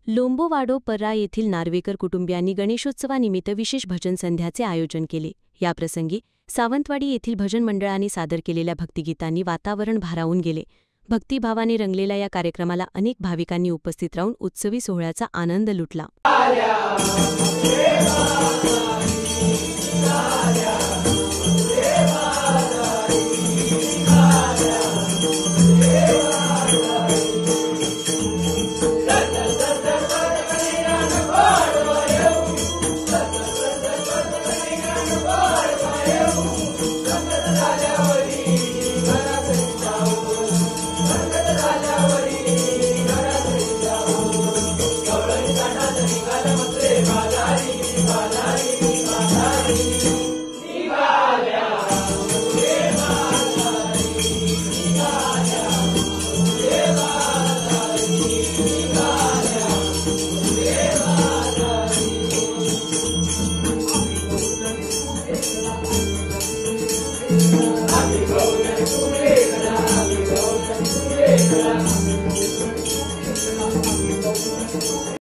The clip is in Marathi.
लोंबोवाडो पर्रा येथील नार्वेकर कुटुंबियांनी गणेशोत्सवानिमित्त विशेष भजन संध्याचे आयोजन केले. याप्रसंगी सावंतवाडी येथील भजन मंडळाने सादर केलेल्या भक्तिगीतांनी वातावरण भारावून गेले. भक्तिभावाने रंगलेल्या या कार्यक्रमाला अनेक भाविकांनी उपस्थित राहून उत्सवी सोहळ्याचा आनंद लुटला. Yeah.